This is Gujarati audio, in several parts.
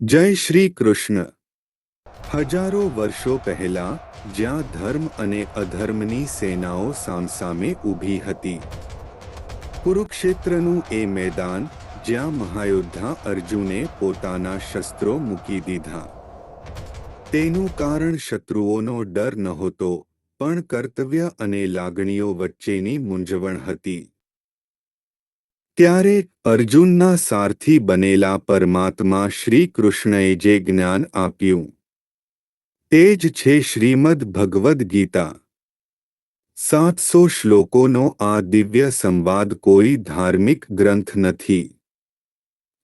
જય શ્રી કૃષ્ણ। હજારો વર્ષો પહેલા જ્યાં ધર્મ અને અધર્મની સેનાઓ સામસામે ઊભી હતી, કુરુક્ષેત્રનું એ મેદાન જ્યાં મહાયોદ્ધા અર્જુને પોતાના શસ્ત્રો મૂકી દીધા, તેનું કારણ શત્રુઓનો ડર નહોતો, પણ કર્તવ્ય અને લાગણીઓ વચ્ચેની મૂંઝવણ હતી। ત્યારે અર્જુનના સારથી બનેલા પરમાત્મા શ્રી કૃષ્ણએ જે જ્ઞાન આપ્યું તે જ છે શ્રીમદ ભગવદ્ ગીતા। 700 શ્લોકોનો આ દિવ્ય સંવાદ કોઈ ધાર્મિક ગ્રંથ નથી,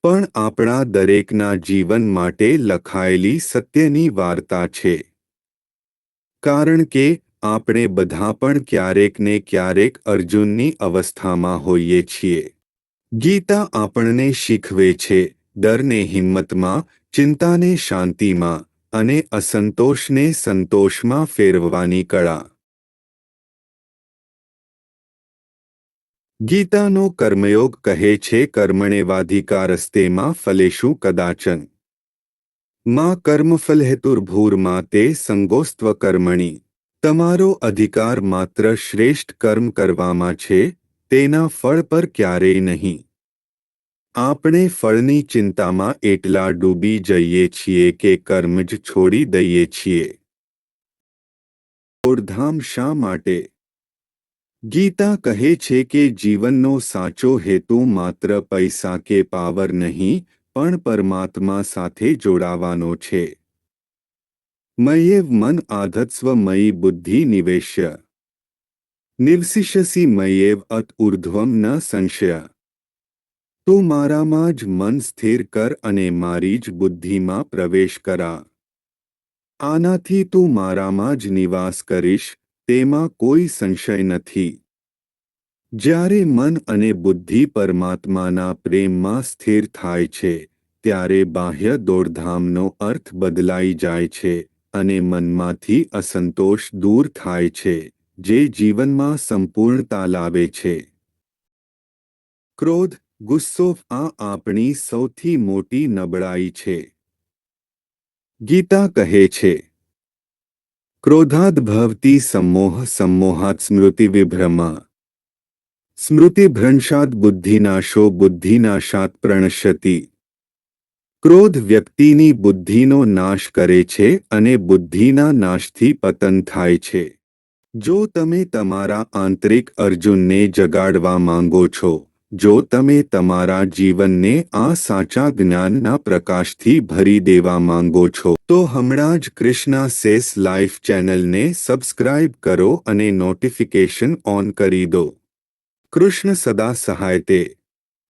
પણ આપણા દરેકના જીવન માટે લખાયેલી સત્યની વાર્તા છે। કારણ કે આપણે બધા પણ ક્યારેક ને ક્યારેક અર્જુનની અવસ્થામાં હોઈએ છીએ। ગીતા આપણને શીખવે છે ડરને હિંમતમાં, ચિંતાને શાંતિમાં અને અસંતોષને સંતોષમાં ફેરવવાની કળા। ગીતાનો કર્મયોગ કહે છે કર્મણેવાધિકારસ્તે માં ફલેષુ કદાચન માં કર્મફલહેતુર્ભૂર્મા તે સંગોસ્ત્વ કર્મણિ। તમારો અધિકાર માત્ર શ્રેષ્ઠ કર્મ કરવામાં છે, તેના ફળ પર ક્યારેય નહીં। આપણે ફળની ચિંતામાં એટલા ડૂબી જઈએ છીએ કે કર્મ જ છોડી દઈએ છીએ। દોડધામ શા માટે? ગીતા કહે છે કે જીવનનો સાચો હેતુ માત્ર પૈસા કે પાવર નહીં, પણ પરમાત્મા સાથે જોડાવાનો છે। મય્યેવ મન આધત્સ્વ મયી બુદ્ધિ નિવેશ્ય નિવસિષ્યસી મય્યેવ અત ઉર્ધ્વમ ન સંશય। તું મારામાં જ મન સ્થિર કર અને મારી જ બુદ્ધિમાં પ્રવેશ કરા। આનાથી તું મારામાં જ નિવાસ કરીશ, તેમાં કોઈ સંશય નથી। જ્યારે મન અને બુદ્ધિ પરમાત્માના પ્રેમમાં સ્થિર થાય છે, ત્યારે બાહ્ય દોડધામનો અર્થ બદલાઈ જાય છે અને મનમાંથી અસંતોષ દૂર થાય છે, જે જીવનમાં સંપૂર્ણતા લાવે છે। ક્રોધ, ગુસ્સો આ આપણી સૌથી મોટી નબળાઈ છે। ગીતા કહે છે ક્રોધાદ ભવતિ सम्मोह सम्मोहात् स्मृतिविभ्रमः स्मृतिभ्रंशात् बुद्धिनाशो बुद्धिनाशात् प्रणश्यति। ક્રોધ વ્યક્તિની બુદ્ધિનો નાશ કરે છે અને બુદ્ધિના નાશથી પતન થાય છે। જો તમે તમારા આંતરિક અર્જુનને જગાડવા માંગો છો, જો તમે તમારા જીવનને આ સાચા જ્ઞાનના પ્રકાશથી ભરી દેવા માંગો છો, તો હમણાં જ કૃષ્ણા સેસ લાઈફ ચેનલને સબસ્ક્રાઇબ કરો અને નોટિફિકેશન ઓન કરી દો। કૃષ્ણ સદા સહાયતે।